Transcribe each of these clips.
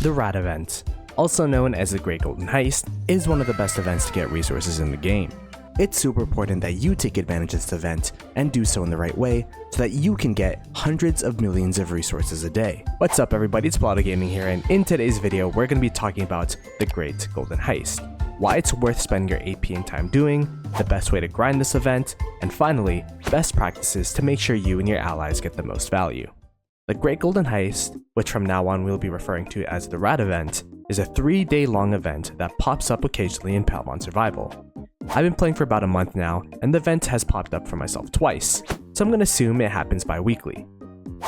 The Rat event, also known as the Great Golden Heist, is one of the best events to get resources in the game. It's super important that you take advantage of this event and do so in the right way so that you can get hundreds of millions of resources a day. What's up everybody, it's Ploto Gaming here, and in today's video we're going to be talking about the Great Golden Heist, why it's worth spending your AP and time doing, the best way to grind this event, and finally, best practices to make sure you and your allies get the most value. The Great Golden Heist, which from now on we'll be referring to as the Rat event, is a 3-day long event that pops up occasionally in Palmon Survival. I've been playing for about a month now, and the event has popped up for myself twice, so I'm going to assume it happens bi-weekly.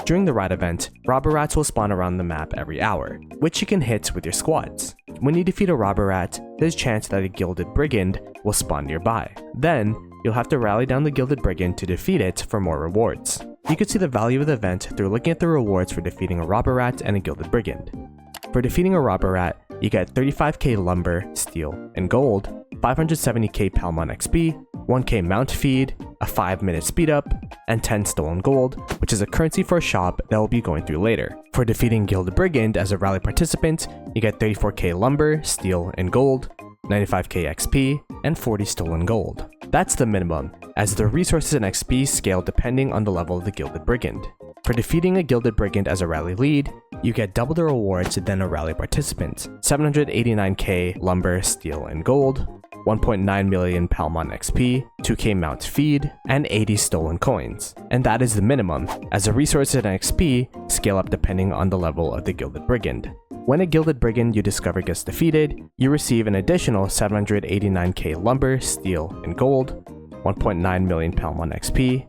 During the Rat event, robber rats will spawn around the map every hour, which you can hit with your squads. When you defeat a robber rat, there's a chance that a gilded brigand will spawn nearby. Then, you'll have to rally down the gilded brigand to defeat it for more rewards. You can see the value of the event through looking at the rewards for defeating a robber rat and a gilded brigand. For defeating a robber rat, you get 35k lumber, steel, and gold, 570k Palmon XP, 1k mount feed, a 5-minute speed up, and 10 stolen gold, which is a currency for a shop that we'll be going through later. For defeating Gilded Brigand as a rally participant, you get 34k lumber, steel, and gold, 95k XP, and 40 stolen gold. That's the minimum, as the resources and XP scale depending on the level of the Gilded Brigand. For defeating a Gilded Brigand as a rally lead, you get double the rewards than a rally participant, 789k lumber, steel, and gold, 1.9 million Palmon XP, 2k mount feed, and 80 stolen coins. And that is the minimum, as the resources and XP scale up depending on the level of the Gilded Brigand. When a Gilded Brigand you discover gets defeated, you receive an additional 789k lumber, steel, and gold, 1.9 million Palmon XP,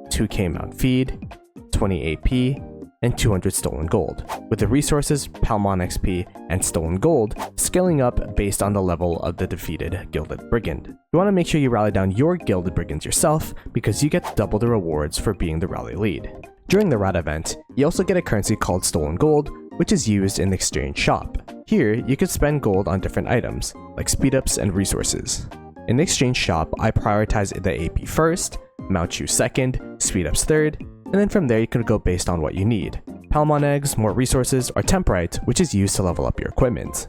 2k mount feed, 20 AP, and 200 stolen gold, with the resources, Palmon XP, and stolen gold scaling up based on the level of the defeated Gilded Brigand. You want to make sure you rally down your Gilded Brigands yourself because you get double the rewards for being the rally lead. During the Rat event, you also get a currency called stolen gold, which is used in the exchange shop. Here, you can spend gold on different items, like speed-ups and resources. In the exchange shop, I prioritize the AP first, mount shoes second, speed-ups third, and then from there you can go based on what you need. Palmon eggs, more resources, or temperite, which is used to level up your equipment.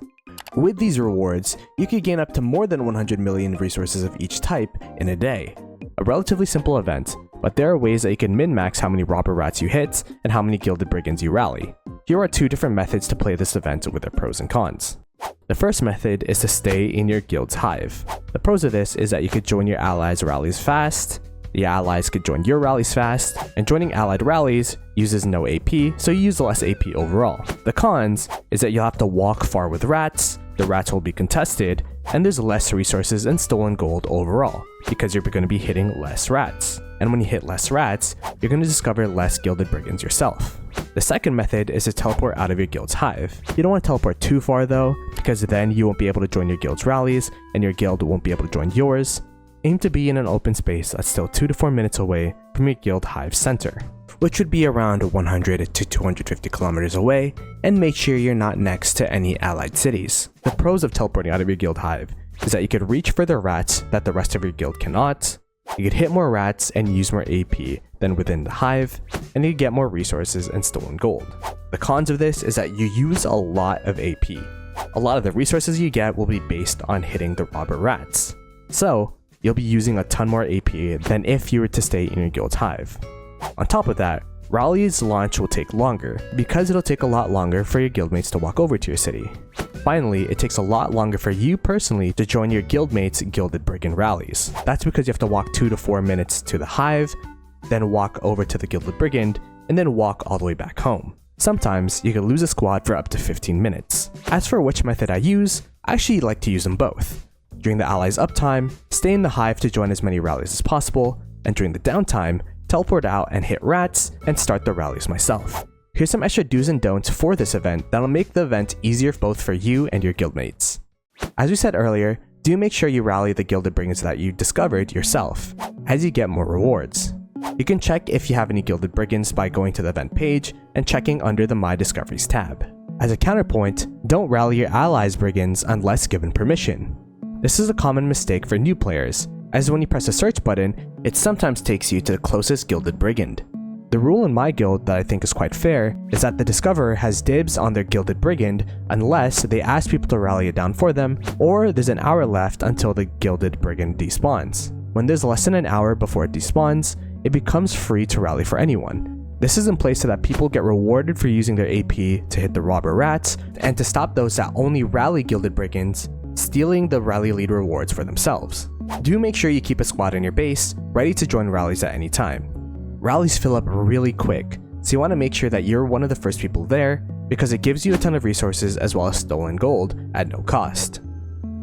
With these rewards, you can gain up to more than 100 million resources of each type in a day. A relatively simple event, but there are ways that you can min-max how many robber rats you hit and how many Gilded Brigands you rally. Here are 2 different methods to play this event with their pros and cons. The first method is to stay in your guild's hive. The pros of this is that you could join your allies' rallies fast, the allies could join your rallies fast, and joining allied rallies uses no AP, so you use less AP overall. The cons is that you'll have to walk far with rats, the rats will be contested, and there's less resources and stolen gold overall, because you're going to be hitting less rats. And when you hit less rats, you're going to discover less Gilded Brigands yourself. The second method is to teleport out of your guild's hive. You don't want to teleport too far though, because then you won't be able to join your guild's rallies, and your guild won't be able to join yours. Aim to be in an open space that's still 2 to 4 minutes away from your guild hive center, which would be around 100 to 250 kilometers away, and make sure you're not next to any allied cities. The pros of teleporting out of your guild hive is that you could reach further rats that the rest of your guild cannot, you could hit more rats and use more AP than within the hive, and you could get more resources and stolen gold. The cons of this is that you use a lot of AP. A lot of the resources you get will be based on hitting the robber rats. So, you'll be using a ton more AP than if you were to stay in your guild's hive. On top of that, rallies launch will take longer, because it'll take a lot longer for your guildmates to walk over to your city. Finally, it takes a lot longer for you personally to join your guildmates' Gilded Brigand rallies. That's because you have to walk 2 to 4 minutes to the hive, then walk over to the Gilded Brigand, and then walk all the way back home. Sometimes, you can lose a squad for up to 15 minutes. As for which method I use, I actually like to use them both. During the allies' uptime, stay in the hive to join as many rallies as possible, and during the downtime, teleport out and hit rats and start the rallies myself. Here's some extra do's and don'ts for this event that'll make the event easier both for you and your guildmates. As we said earlier, do make sure you rally the Gilded Brigands that you discovered yourself, as you get more rewards. You can check if you have any Gilded Brigands by going to the event page and checking under the My Discoveries tab. As a counterpoint, don't rally your allies' brigands unless given permission. This is a common mistake for new players, as when you press the search button, it sometimes takes you to the closest Gilded Brigand. The rule in my guild that I think is quite fair is that the Discoverer has dibs on their Gilded Brigand unless they ask people to rally it down for them, or there's an hour left until the Gilded Brigand despawns. When there's less than an hour before it despawns, it becomes free to rally for anyone. This is in place so that people get rewarded for using their AP to hit the robber rats, and to stop those that only rally Gilded Brigands stealing the rally lead rewards for themselves. Do make sure you keep a squad in your base, ready to join rallies at any time. Rallies fill up really quick, so you want to make sure that you're one of the first people there, because it gives you a ton of resources as well as stolen gold at no cost.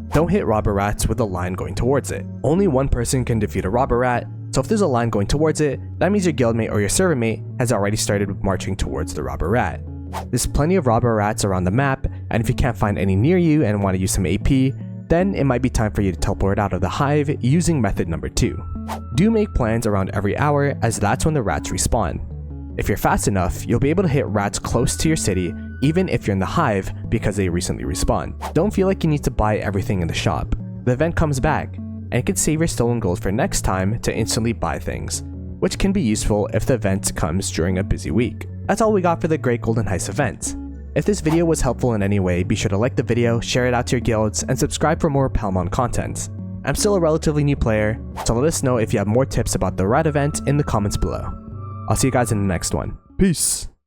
Don't hit robber rats with a line going towards it. Only one person can defeat a robber rat, so if there's a line going towards it, that means your guildmate or your servantmate has already started marching towards the robber rat. There's plenty of robber rats around the map, and if you can't find any near you and want to use some AP, then it might be time for you to teleport out of the hive using method number 2. Do make plans around every hour, as that's when the rats respawn. If you're fast enough, you'll be able to hit rats close to your city even if you're in the hive because they recently respawned. Don't feel like you need to buy everything in the shop. The event comes back, and it can save your stolen gold for next time to instantly buy things, which can be useful if the event comes during a busy week. That's all we got for the Great Golden Heist event. If this video was helpful in any way, be sure to like the video, share it out to your guilds, and subscribe for more Palmon content. I'm still a relatively new player, so let us know if you have more tips about the rat event in the comments below. I'll see you guys in the next one. Peace!